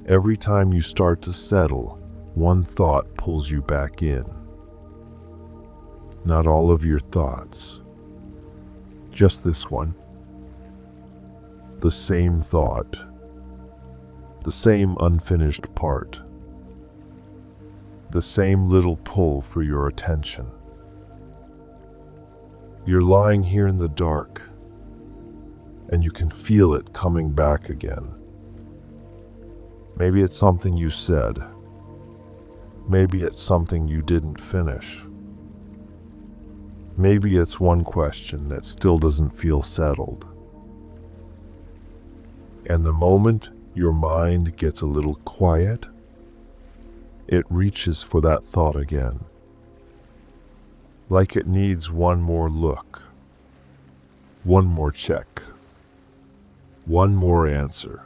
Every time you start to settle, one thought pulls you back in. Not all of your thoughts, just this one. The same thought, the same unfinished part, the same little pull for your attention. You're lying here in the dark, and you can feel it coming back again. Maybe it's something you said. Maybe it's something you didn't finish. Maybe it's one question that still doesn't feel settled. And the moment your mind gets a little quiet, it reaches for that thought again. Like it needs one more look, one more check, one more answer.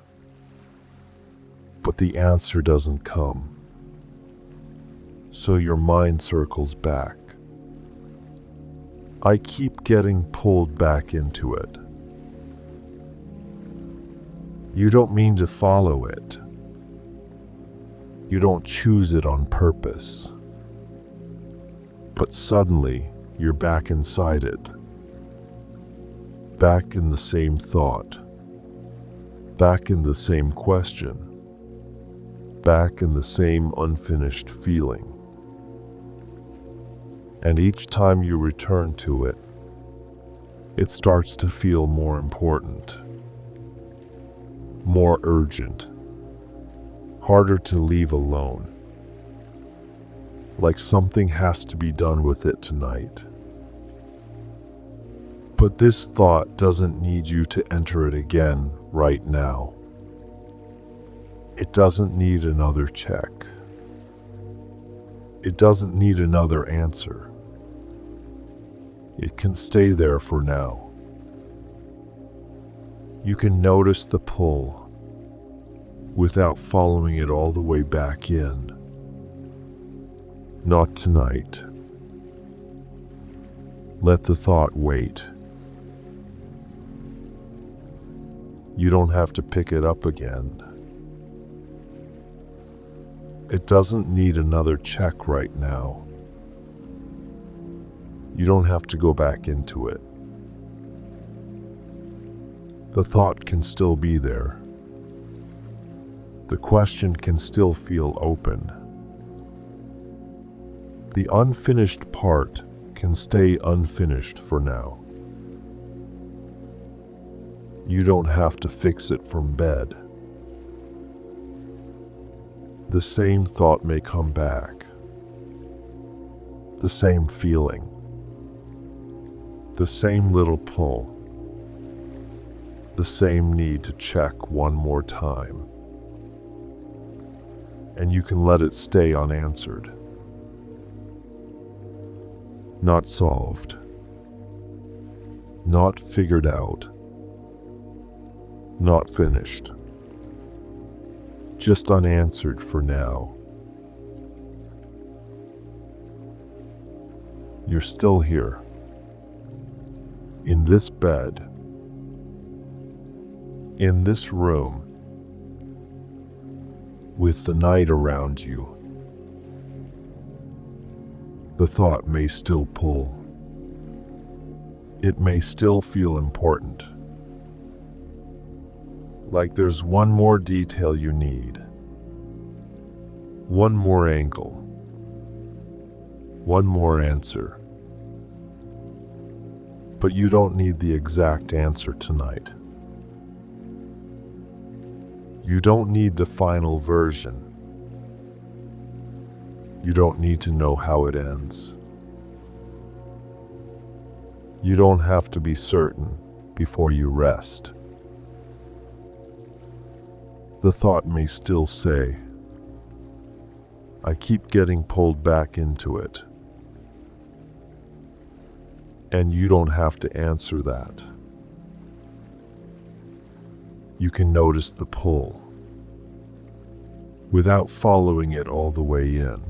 But the answer doesn't come. So your mind circles back. I keep getting pulled back into it. You don't mean to follow it. You don't choose it on purpose. But suddenly, you're back inside it. Back in the same thought. Back in the same question. Back in the same unfinished feeling. And each time you return to it, it starts to feel more important, more urgent, harder to leave alone. Like something has to be done with it tonight. But this thought doesn't need you to enter it again right now. It doesn't need another check. It doesn't need another answer. It can stay there for now. You can notice the pull without following it all the way back in. Not tonight. Let the thought wait. You don't have to pick it up again. It doesn't need another check right now. You don't have to go back into it. The thought can still be there. The question can still feel open. The unfinished part can stay unfinished for now. You don't have to fix it from bed. The same thought may come back. The same feeling. The same little pull. The same need to check one more time. And you can let it stay unanswered. Not solved. Not figured out. Not finished. Just unanswered for now. You're still here. In this bed. In this room. With the night around you. The thought may still pull. It may still feel important. Like there's one more detail you need. One more angle. One more answer. But you don't need the exact answer tonight. You don't need the final version. You don't need to know how it ends. You don't have to be certain before you rest. The thought may still say, I keep getting pulled back into it. And you don't have to answer that. You can notice the pull without following it all the way in.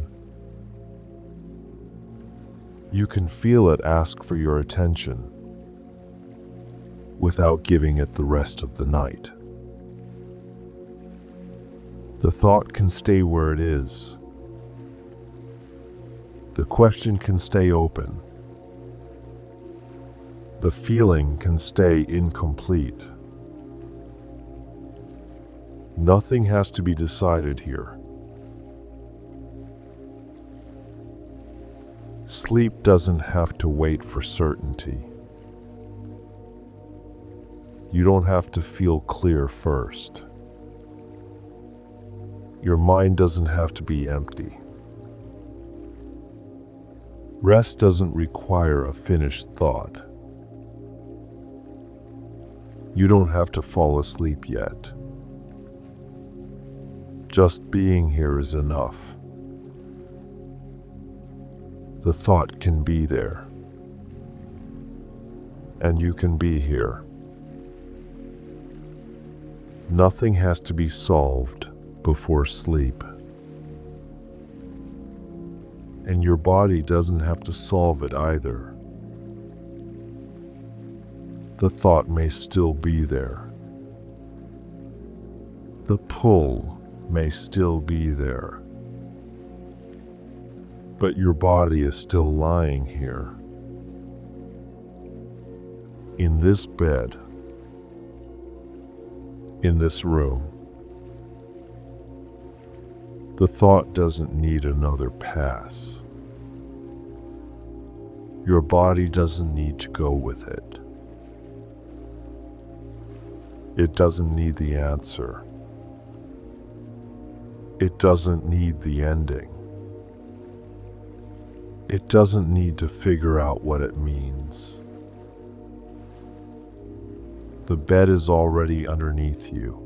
You can feel it ask for your attention without giving it the rest of the night. The thought can stay where it is. The question can stay open. The feeling can stay incomplete. Nothing has to be decided here. Sleep doesn't have to wait for certainty. You don't have to feel clear first. Your mind doesn't have to be empty. Rest doesn't require a finished thought. You don't have to fall asleep yet. Just being here is enough. The thought can be there, and you can be here. Nothing has to be solved before sleep. And your body doesn't have to solve it either. The thought may still be there. The pull may still be there. But your body is still lying here. In this bed. In this room. The thought doesn't need another pass. Your body doesn't need to go with it. It doesn't need the answer. It doesn't need the ending. It doesn't need to figure out what it means. The bed is already underneath you.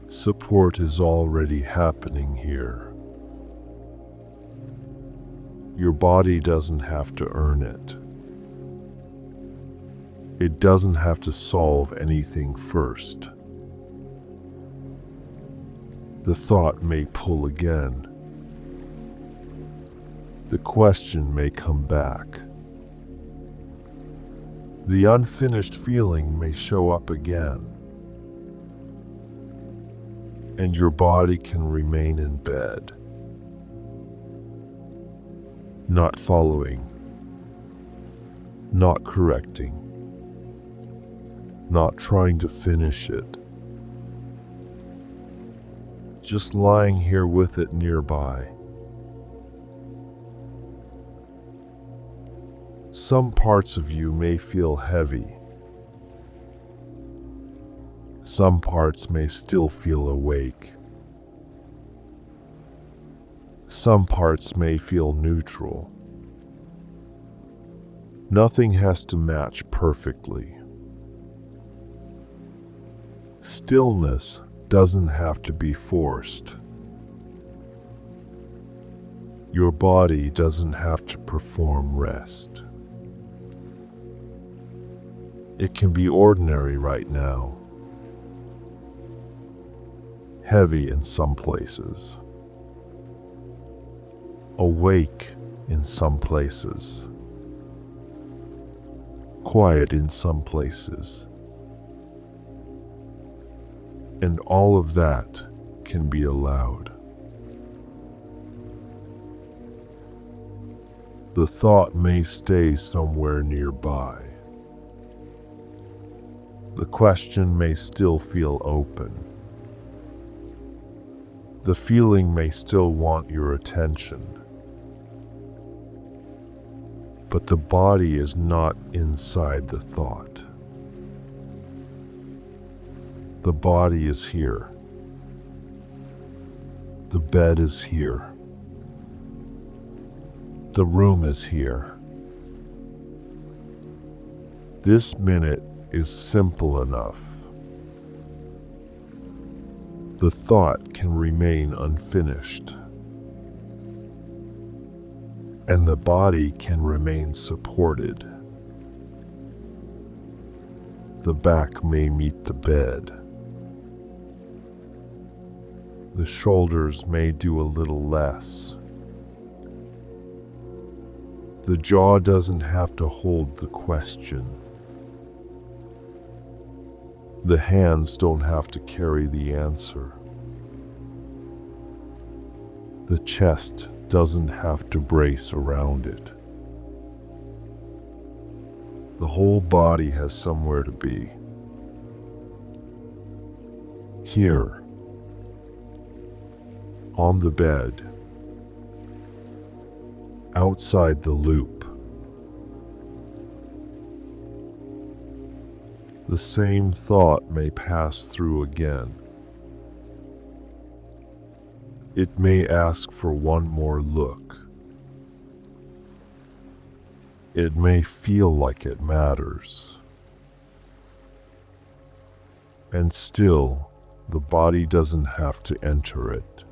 Support is already happening here. Your body doesn't have to earn it. It doesn't have to solve anything first. The thought may pull again. The question may come back. The unfinished feeling may show up again. And your body can remain in bed. Not following. Not correcting. Not trying to finish it. Just lying here with it nearby. Some parts of you may feel heavy. Some parts may still feel awake. Some parts may feel neutral. Nothing has to match perfectly. Stillness doesn't have to be forced. Your body doesn't have to perform rest. It can be ordinary right now. Heavy in some places. Awake in some places. Quiet in some places. And all of that can be allowed. The thought may stay somewhere nearby. The question may still feel open. The feeling may still want your attention. But the body is not inside the thought. The body is here. The bed is here. The room is here. This minute is simple enough. The thought can remain unfinished. And the body can remain supported. The back may meet the bed. The shoulders may do a little less. The jaw doesn't have to hold the question. The hands don't have to carry the answer. The chest doesn't have to brace around it. The whole body has somewhere to be. Here, on the bed, outside the loop. The same thought may pass through again. It may ask for one more look. It may feel like it matters. And still, the body doesn't have to enter it.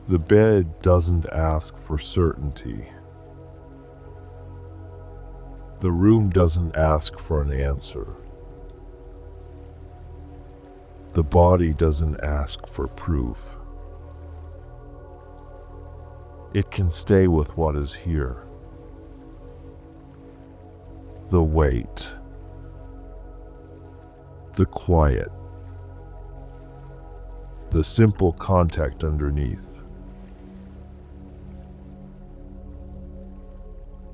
The bed doesn't ask for certainty. The room doesn't ask for an answer. The body doesn't ask for proof. It can stay with what is here. The weight, the quiet, the simple contact underneath.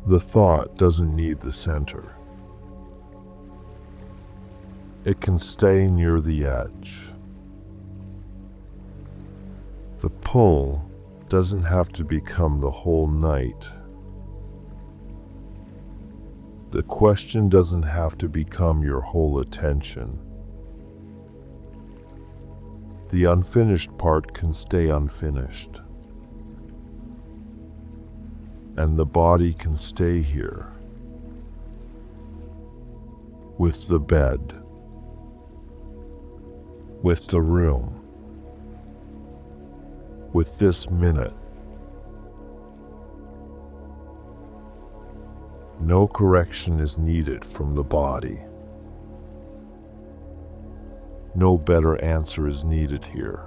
The thought doesn't need the center. It can stay near the edge. The pull doesn't have to become the whole night. The question doesn't have to become your whole attention. The unfinished part can stay unfinished. And the body can stay here, with the bed, with the room, with this minute. No correction is needed from the body. No better answer is needed here.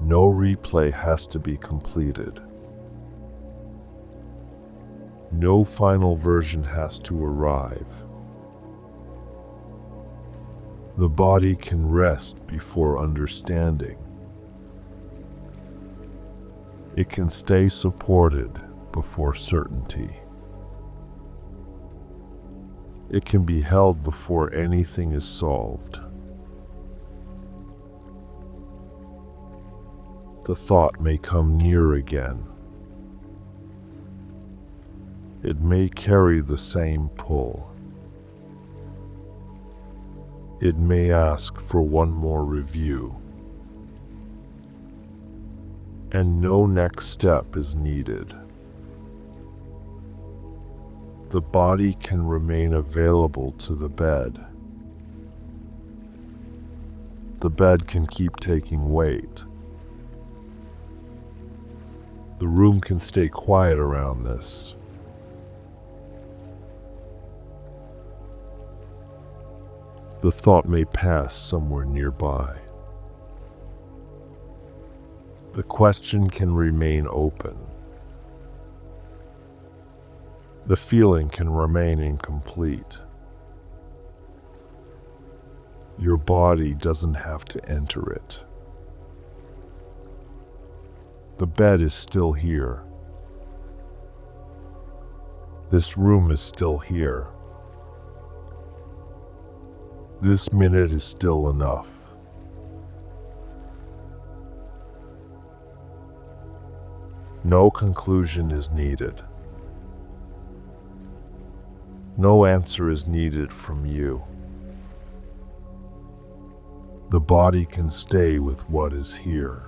No replay has to be completed. No final version has to arrive. The body can rest before understanding. It can stay supported before certainty. It can be held before anything is solved. The thought may come near again. It may carry the same pull. It may ask for one more review. And no next step is needed. The body can remain available to the bed. The bed can keep taking weight. The room can stay quiet around this. The thought may pass somewhere nearby. The question can remain open. The feeling can remain incomplete. Your body doesn't have to enter it. The bed is still here. This room is still here. This minute is still enough. No conclusion is needed. No answer is needed from you. The body can stay with what is here.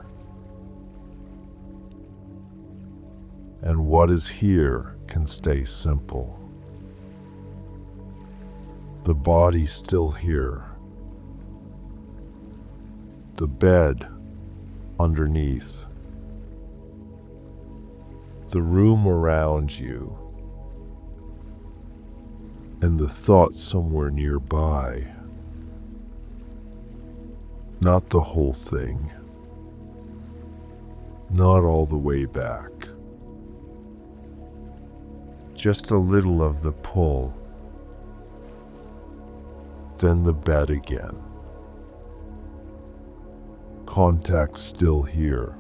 And what is here can stay simple. The body still here. The bed underneath. The room around you. And the thought somewhere nearby. Not the whole thing. Not all the way back. Just a little of the pull then the bed again. Contact still here.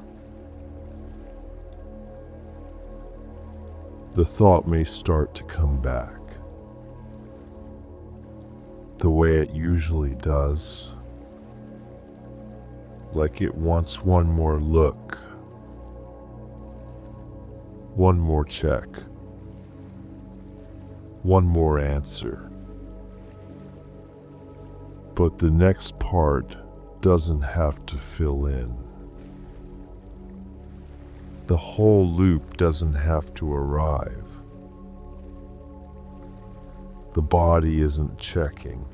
The thought may start to come back, the way it usually does, like it wants one more look, one more check, one more answer. But the next part doesn't have to fill in. The whole loop doesn't have to arrive. The body isn't checking.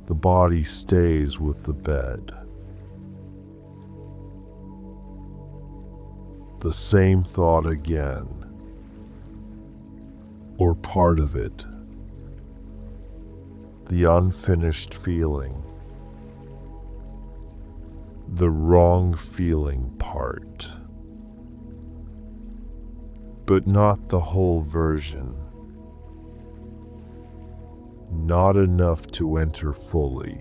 The body stays with the bed. The same thought again, or part of it. The unfinished feeling. The wrong feeling part. But not the whole version. Not enough to enter fully.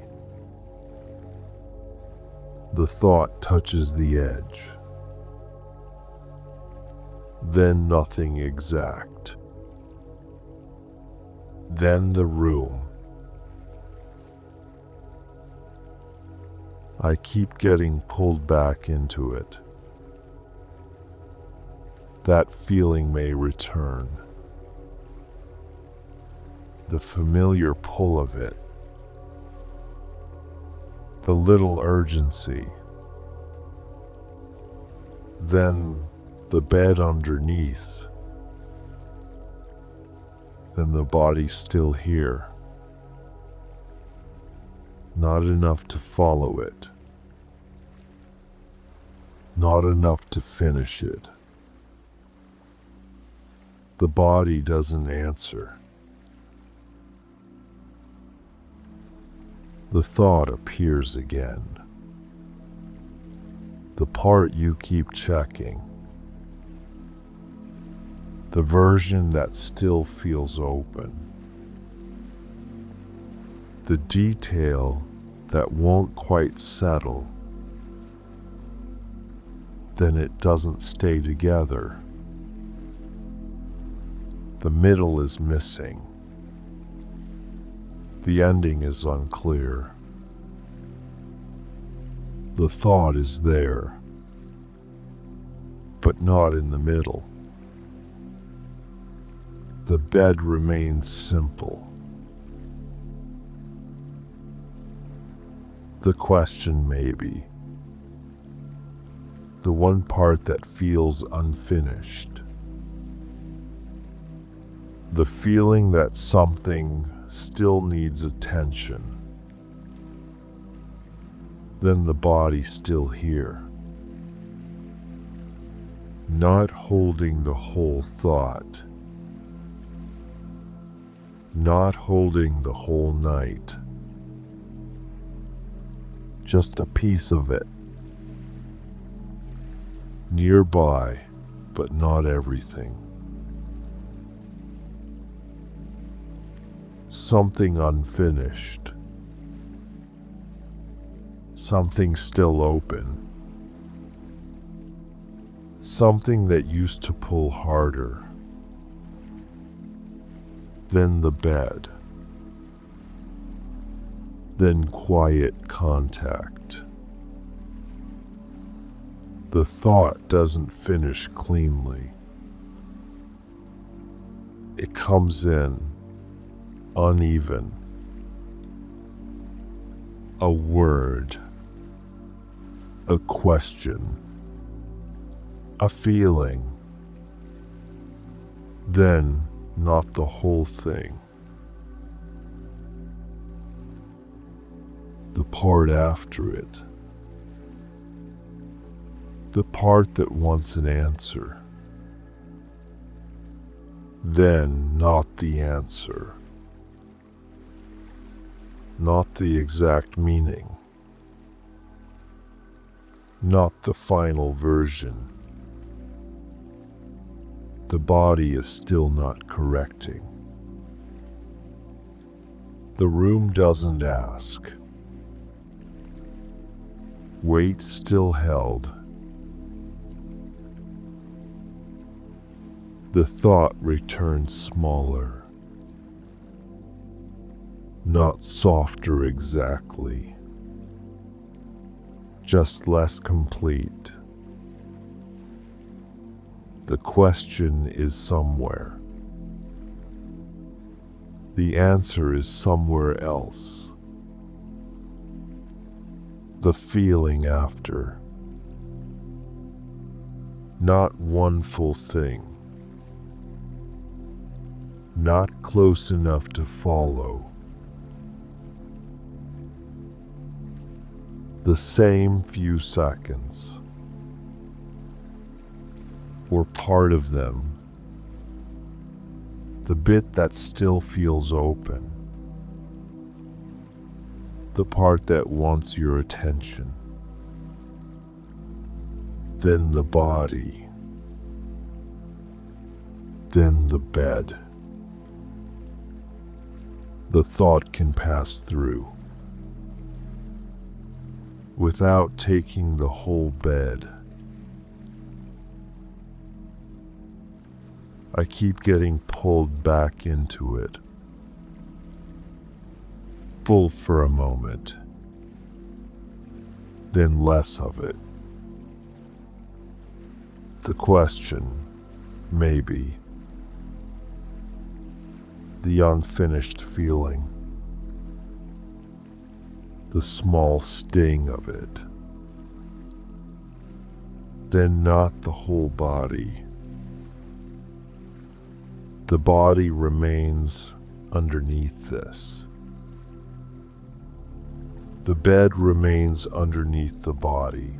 The thought touches the edge. Then nothing exact. Then the room. I keep getting pulled back into it. That feeling may return. The familiar pull of it. The little urgency. Then the bed underneath. Then the body still here. Not enough to follow it. Not enough to finish it. The body doesn't answer. The thought appears again. The part you keep checking. The version that still feels open. The detail that won't quite settle. Then it doesn't stay together. The middle is missing. The ending is unclear. The thought is there, but not in the middle. The bed remains simple. The question may be, the one part that feels unfinished. The feeling that something still needs attention. Then the body still here. Not holding the whole thought. Not holding the whole night. Just a piece of it. Nearby, but not everything. Something unfinished. Something still open. Something that used to pull harder. Then the bed. Then quiet contact. The thought doesn't finish cleanly. It comes in uneven. A word. A question. A feeling. Then not the whole thing. The part after it. The part that wants an answer. Then not the answer. Not the exact meaning. Not the final version. The body is still not correcting. The room doesn't ask. Weight still held. The thought returns smaller, not softer exactly, just less complete. The question is somewhere. The answer is somewhere else. The feeling after. Not one full thing. Not close enough to follow. The same few seconds, or part of them, the bit that still feels open, the part that wants your attention. Then the body, then the bed. The thought can pass through without taking the whole bed. I keep getting pulled back into it, full for a moment, then less of it. The question, maybe, the unfinished feeling, the small sting of it, then not the whole body. The body remains underneath this. The bed remains underneath the body.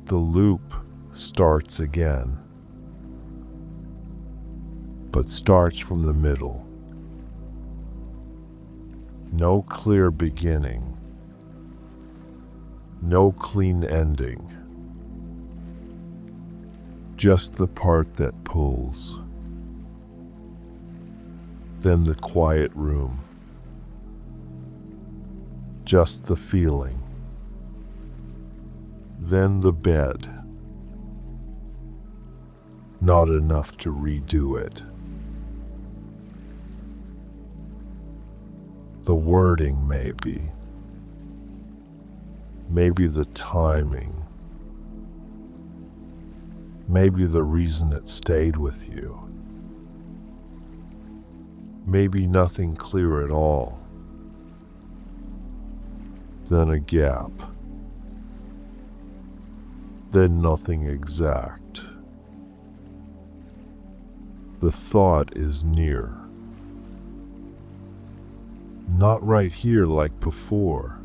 The loop starts again, but starts from the middle. No clear beginning, no clean ending, just the part that pulls. Then the quiet room, just the feeling. Then the bed, not enough to redo it. The wording maybe the timing, maybe the reason it stayed with you, maybe nothing clear at all, then a gap, then nothing exact. The thought is near. Not right here like before.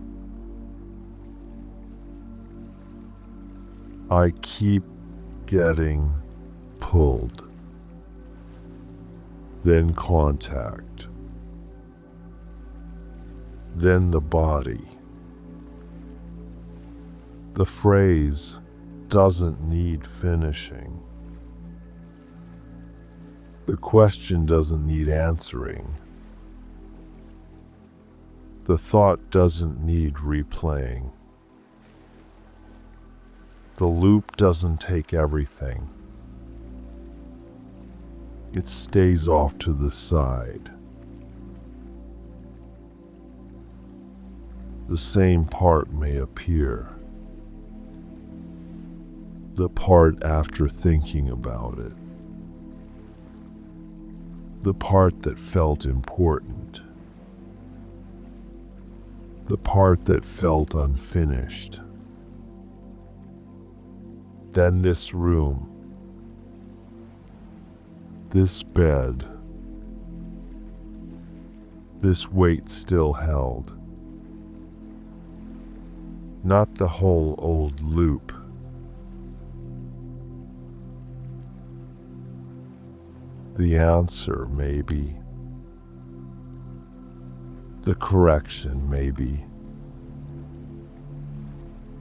I keep getting pulled. Then contact. Then the body. The phrase doesn't need finishing. The question doesn't need answering. The thought doesn't need replaying. The loop doesn't take everything. It stays off to the side. The same part may appear. The part after thinking about it. The part that felt important. The part that felt unfinished. Then this room, this bed, this weight still held. Not the whole old loop. The answer, maybe. The correction, maybe.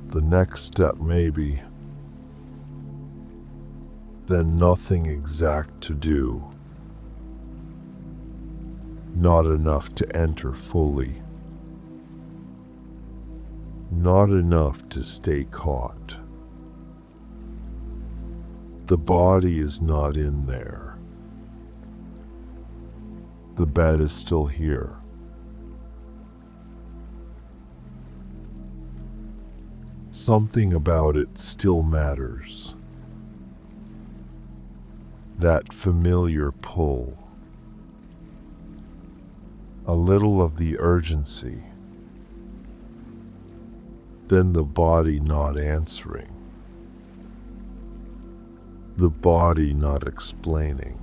The next step, maybe. Then nothing exact to do. not enough to enter fully, not enough to stay caught. The body is not in there. The bed is still here. Something about it still matters. That familiar pull. A little of the urgency. Then the body not answering. The body not explaining.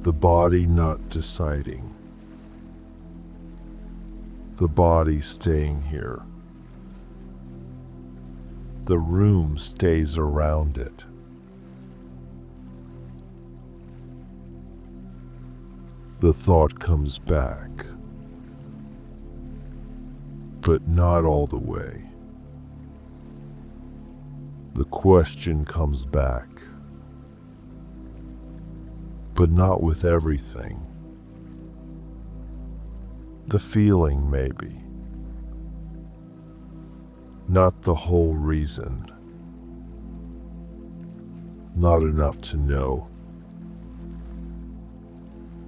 The body not deciding. The body staying here. The room stays around it. The thought comes back, but not all the way. The question comes back, but not with everything. The feeling, maybe. Not the whole reason. Not enough to know.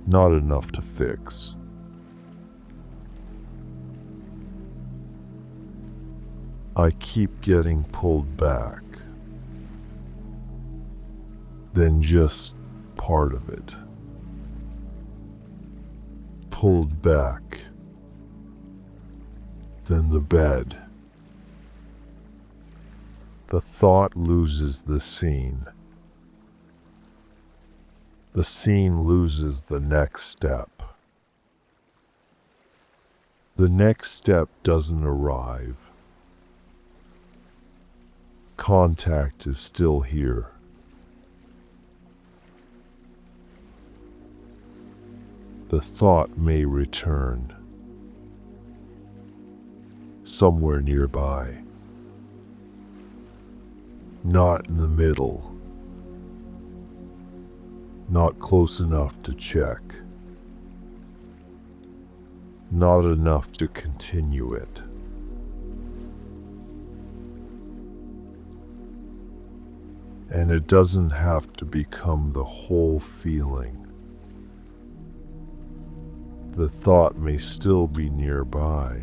Not enough to fix. I keep getting pulled back. Then just part of it. Pulled back. Then the bed. The thought loses the scene. The scene loses the next step. The next step doesn't arrive. Contact is still here. The thought may return somewhere nearby, not in the middle, not close enough to check, not enough to continue it. And it doesn't have to become the whole feeling. The thought may still be nearby.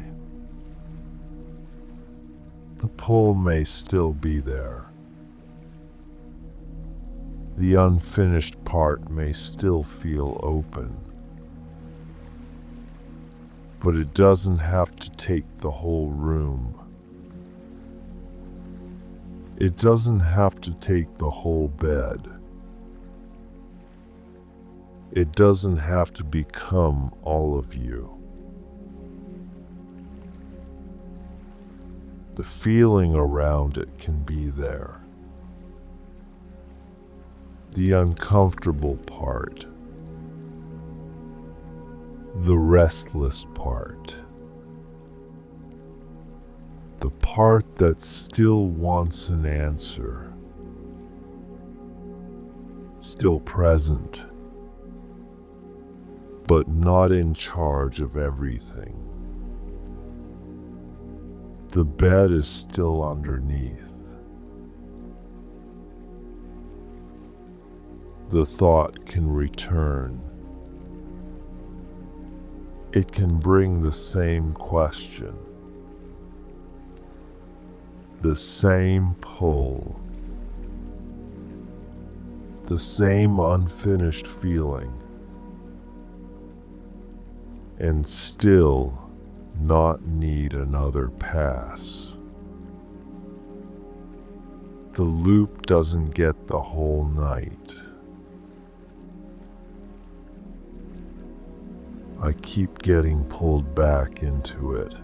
The pull may still be there. The unfinished part may still feel open. But it doesn't have to take the whole room. It doesn't have to take the whole bed. It doesn't have to become all of you. The feeling around it can be there. The uncomfortable part. The restless part. The part that still wants an answer. Still present, but not in charge of everything. The bed is still underneath. The thought can return. It can bring the same question, the same pull, the same unfinished feeling, and still not need another pass. The loop doesn't get the whole night. I keep getting pulled back into it.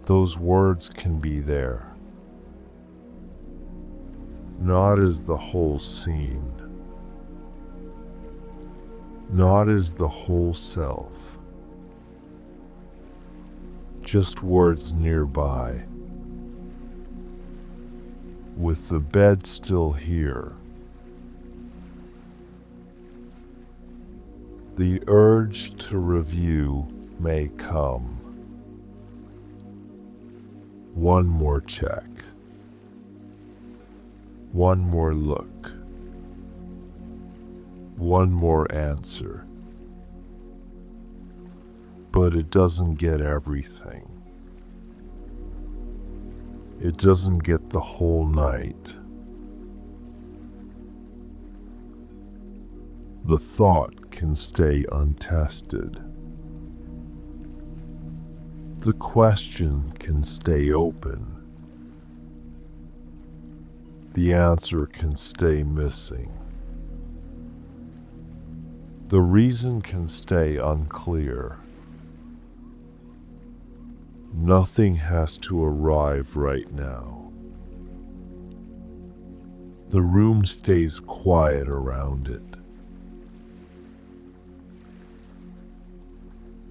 Those words can be there, not as the whole scene, not as the whole self, just words nearby, with the bed still here, The urge to review may come. One more check. One more look. One more answer. But it doesn't get everything. It doesn't get the whole night. The thought can stay untested. The question can stay open. The answer can stay missing. The reason can stay unclear. Nothing has to arrive right now. The room stays quiet around it.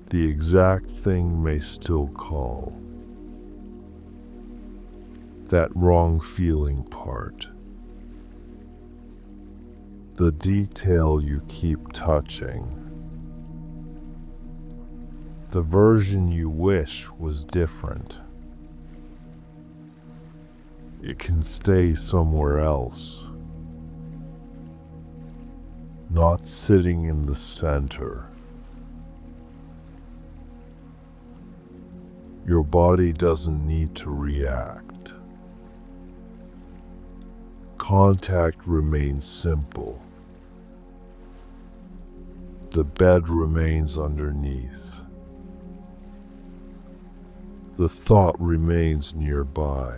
The exact thing may still call. That wrong feeling part. The detail you keep touching. The version you wish was different. It can stay somewhere else. Not sitting in the center. Your body doesn't need to react. Contact remains simple. The bed remains underneath. The thought remains nearby,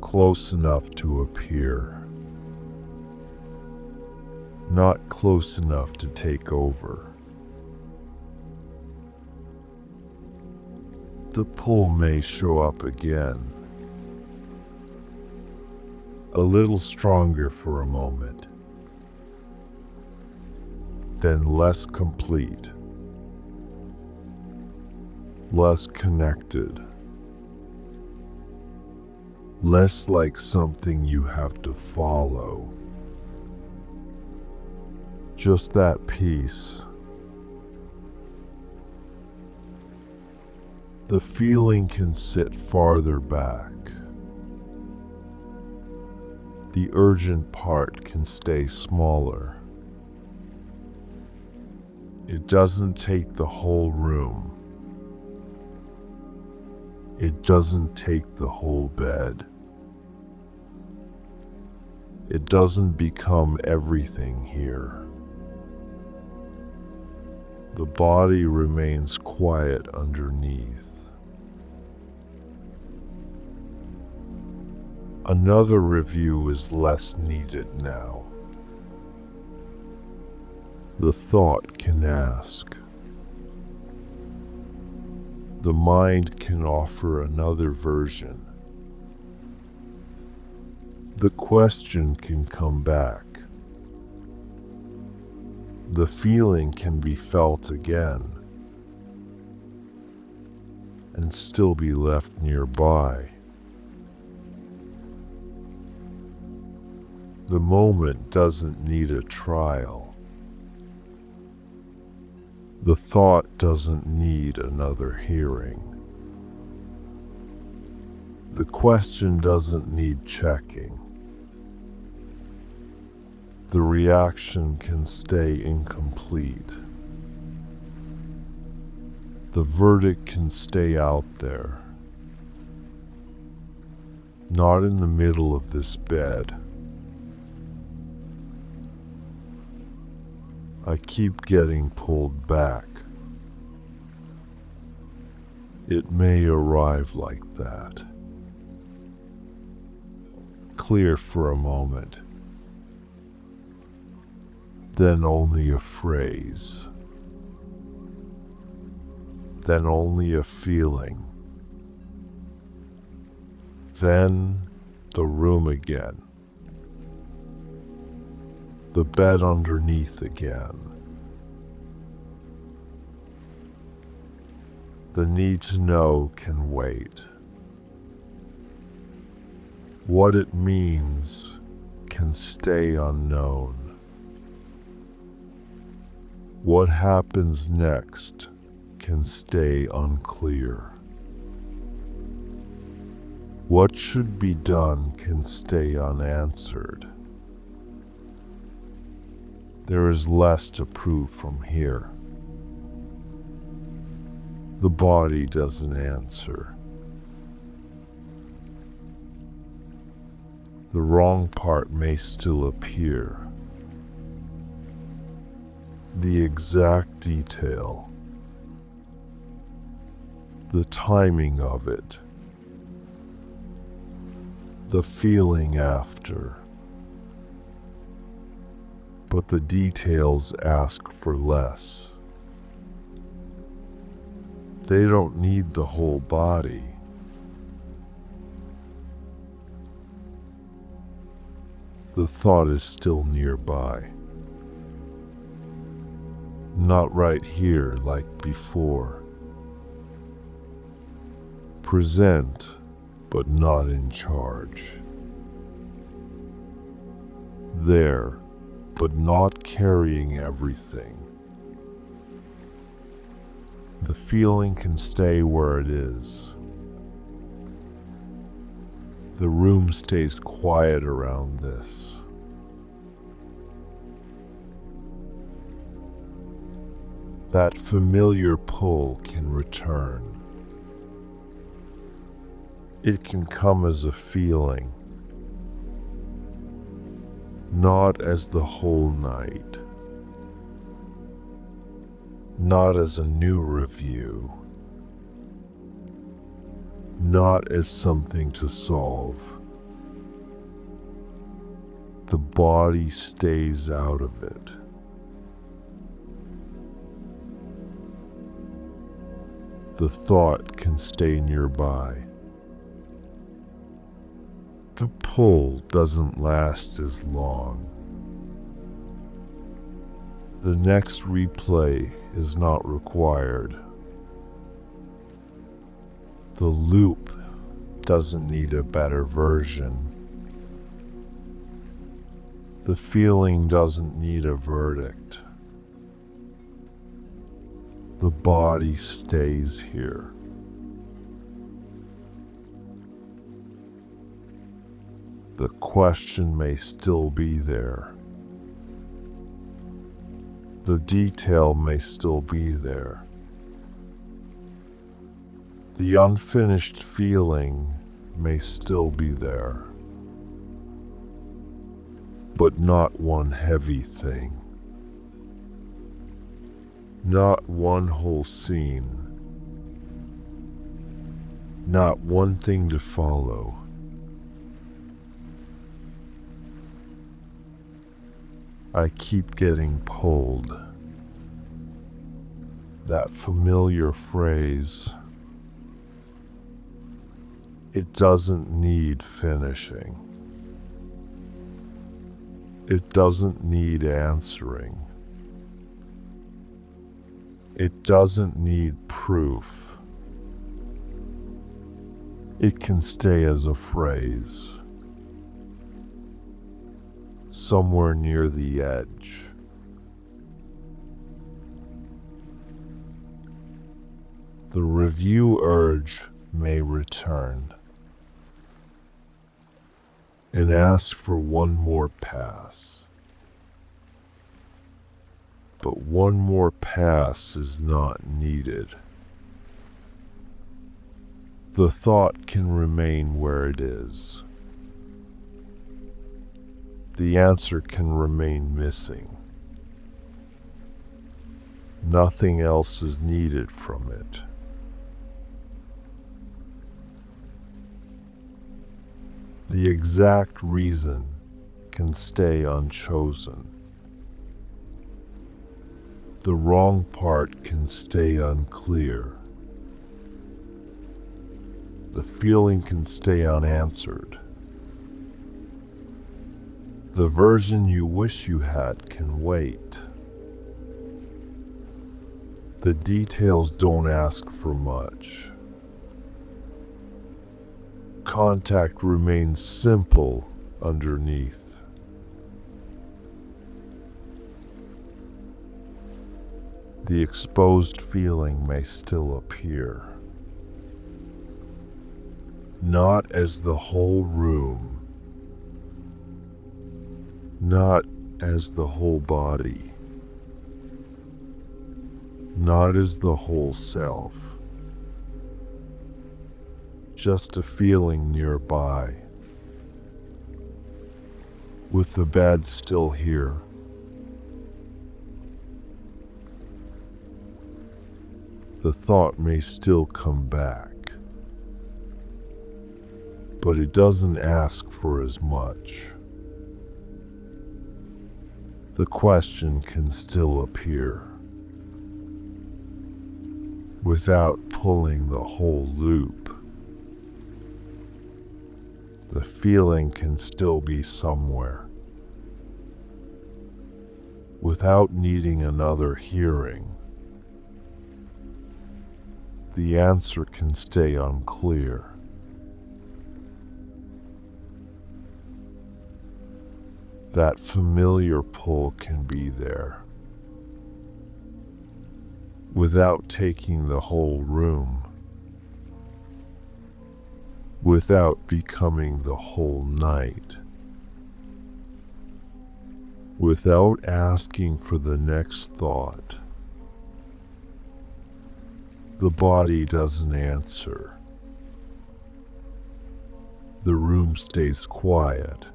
close enough to appear, not close enough to take over. The pull may show up again, a little stronger for a moment, then less complete, less connected, less like something you have to follow. Just that piece. The feeling can sit farther back. The urgent part can stay smaller. It doesn't take the whole room. It doesn't take the whole bed. It doesn't become everything here. The body remains quiet underneath. Another review is less needed now. The thought can ask. The mind can offer another version. The question can come back. The feeling can be felt again and still be left nearby. The moment doesn't need a trial. The thought doesn't need another hearing. The question doesn't need checking. The reaction can stay incomplete. The verdict can stay out there. Not in the middle of this bed. I keep getting pulled back. It may arrive like that. Clear for a moment. Then only a phrase. Then only a feeling. Then the room again. The bed underneath again. The need to know can wait. What it means can stay unknown. What happens next can stay unclear. What should be done can stay unanswered. There is less to prove from here. The body doesn't answer. The wrong part may still appear. The exact detail, the timing of it, the feeling after. But the details ask for less. They don't need the whole body. The thought is still nearby. Not right here like before. Present, but not in charge. There, but not carrying everything. The feeling can stay where it is. The room stays quiet around this. That familiar pull can return. It can come as a feeling, not as the whole night, not as a new review, not as something to solve. The body stays out of it. The thought can stay nearby. The pull doesn't last as long. The next replay is not required. The loop doesn't need a better version. The feeling doesn't need a verdict. The body stays here. The question may still be there. The detail may still be there. The unfinished feeling may still be there. But not one heavy thing. Not one whole scene. Not one thing to follow. I keep getting pulled. That familiar phrase. It doesn't need finishing. It doesn't need answering. It doesn't need proof. It can stay as a phrase. Somewhere near the edge. The review urge may return and ask for one more pass. But one more pass is not needed. The thought can remain where it is. The answer can remain missing. Nothing else is needed from it. The exact reason can stay unchosen. The wrong part can stay unclear. The feeling can stay unanswered. The version you wish you had can wait. The details don't ask for much. Contact remains simple underneath. The exposed feeling may still appear, not as the whole room, not as the whole body, not as the whole self, just a feeling nearby, with the bed still here. The thought may still come back, but it doesn't ask for as much. The question can still appear, without pulling the whole loop. The feeling can still be somewhere, without needing another hearing. The answer can stay unclear. That familiar pull can be there, without taking the whole room, without becoming the whole night, without asking for the next thought. The body doesn't answer. The room stays quiet.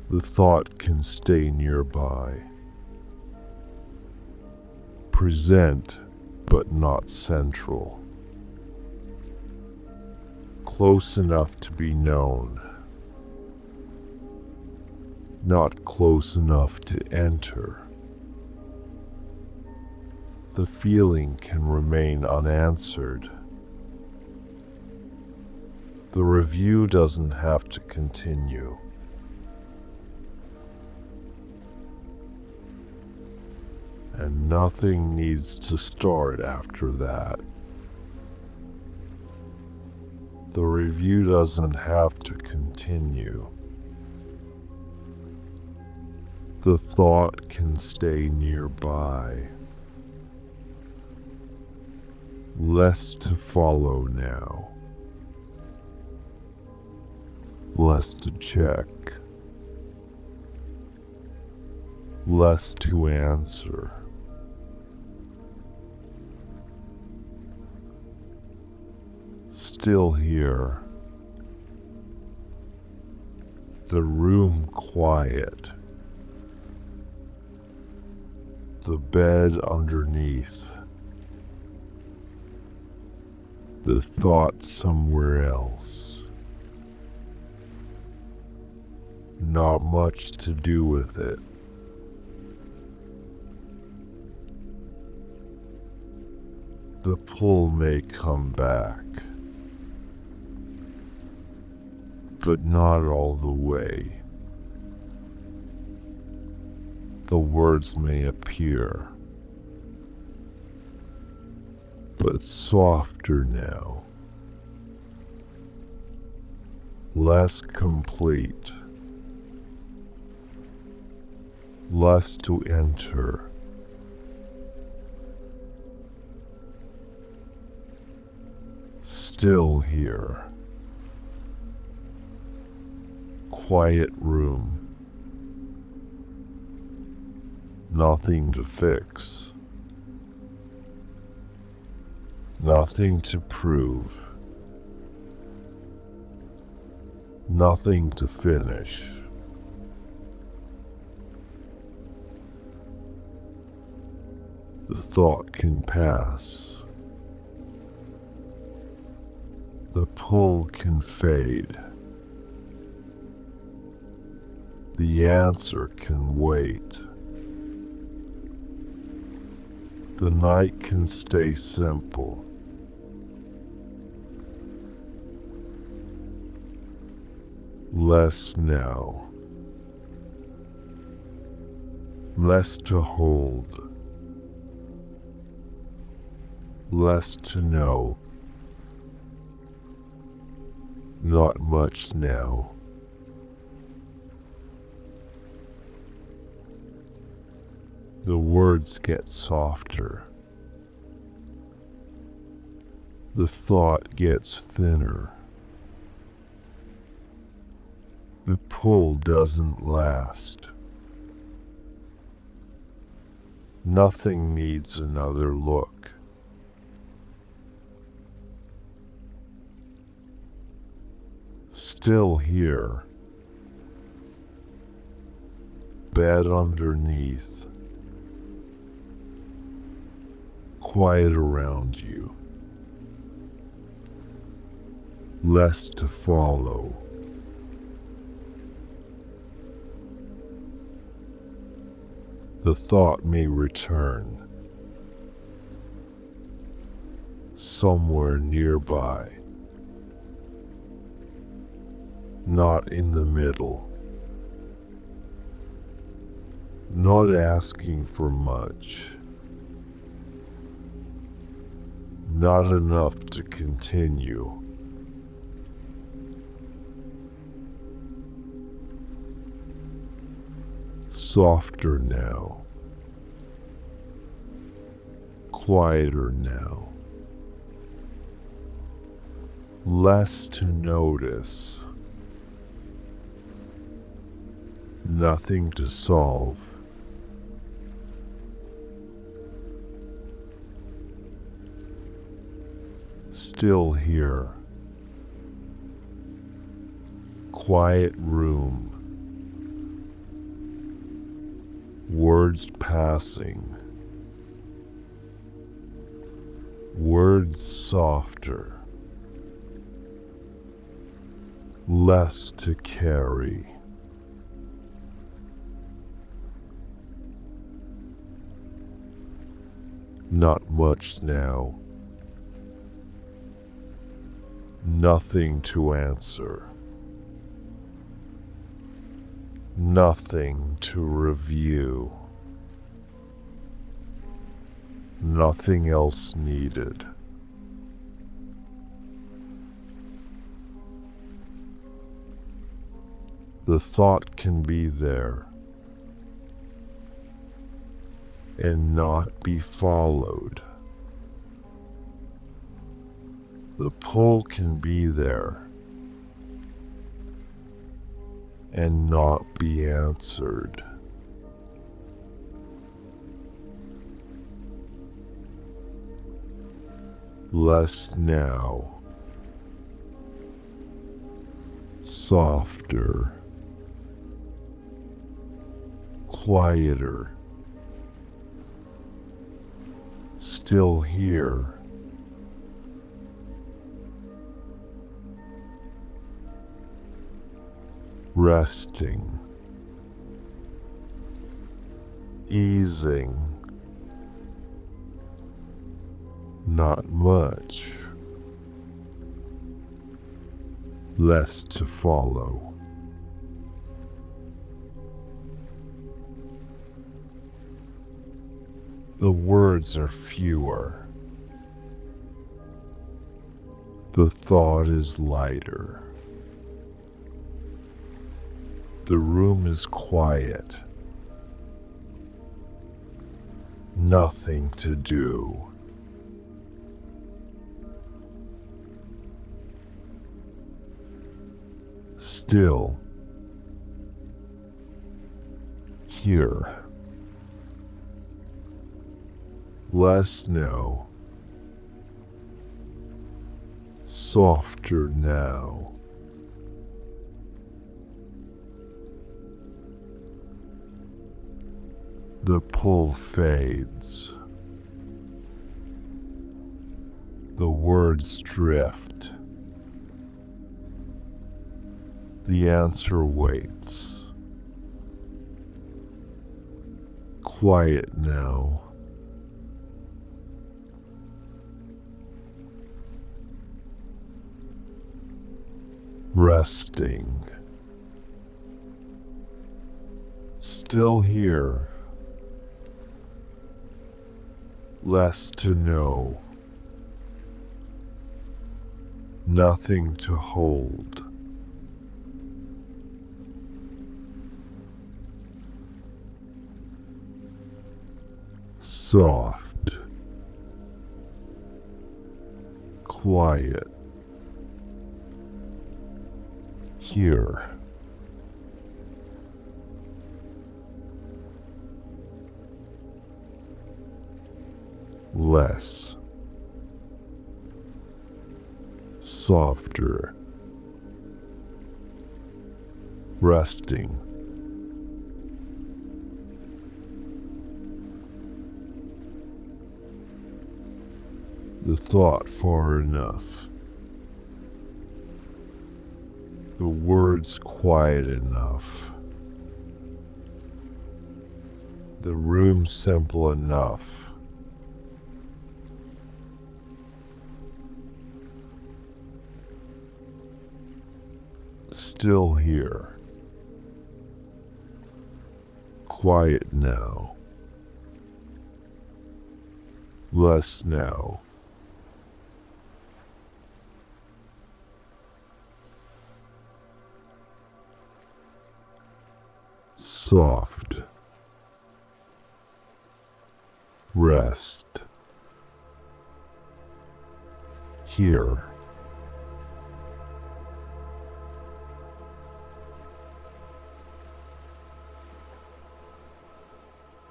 The thought can stay nearby. Present, but not central. Close enough to be known. Not close enough to enter. The feeling can remain unanswered. The review doesn't have to continue. And nothing needs to start after that. The review doesn't have to continue. The thought can stay nearby. Less to follow now. Less to check. Less to answer. Still here. The room quiet. The bed underneath. The thought somewhere else. Not much to do with it. The pull may come back, but not all the way. The words may appear, but softer now, less complete, less to enter. Still here. Quiet room. Nothing to fix. Nothing to prove. Nothing to finish. The thought can pass. The pull can fade. The answer can wait. The night can stay simple. Less now. Less to hold. Less to know. Not much now. The words get softer. The thought gets thinner. The pull doesn't last. Nothing needs another look. Still here. Bed underneath. Quiet around you. Less to follow. The thought may return. Somewhere nearby. Not in the middle. Not asking for much. Not enough to continue. Softer now. Quieter now. Less to notice. Nothing to solve. Still here. Quiet room. Words passing. Words softer. Less to carry. Not much now. Nothing to answer. Nothing to review. Nothing else needed. The thought can be there and not be followed. The pull can be there and not be answered. Less now. Softer. Quieter. Still here. Resting. Easing. Not much. Less to follow. The words are fewer. The thought is lighter. The room is quiet. Nothing to do. Still. Here. Less now. Softer now. The pull fades. The words drift. The answer waits. Quiet now. Resting. Still here. Less to know. Nothing to hold. soft, quiet. Here, less, softer, resting. The thought far enough. The words quiet enough. The room simple enough. Still here. Quiet now. Less now. Soft. Rest. Here.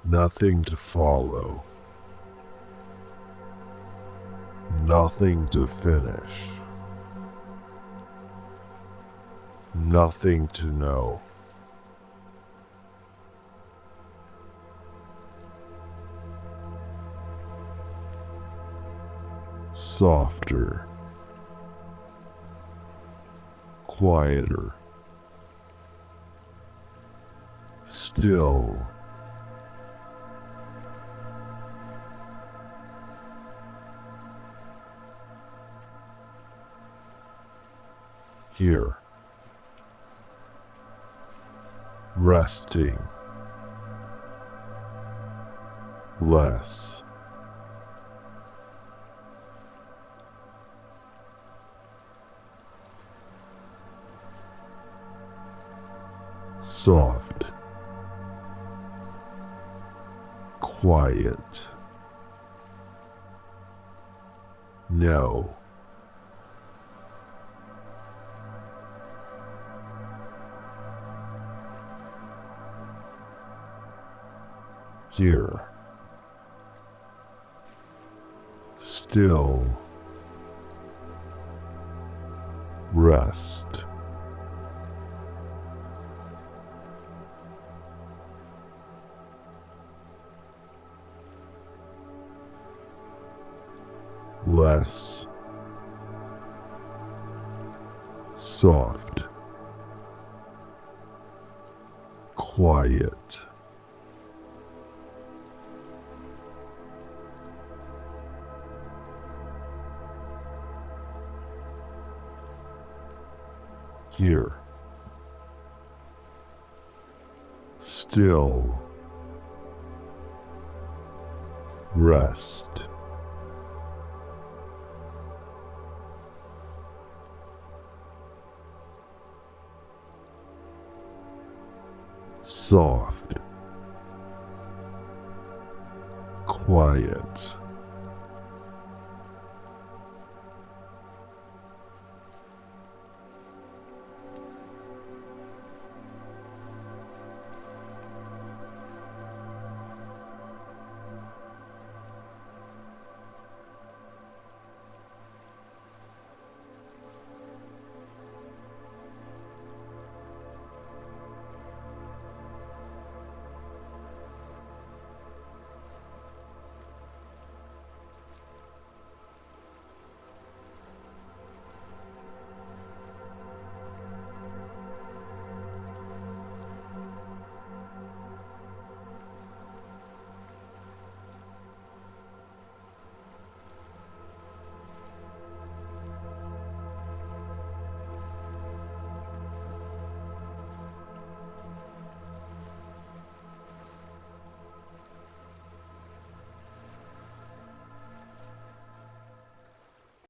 Nothing to follow. Nothing to finish. Nothing to know. Softer, quieter, still, here, resting, less. Soft, quiet, no, here, still, rest. Less, soft, quiet, here, still, rest. Soft, quiet,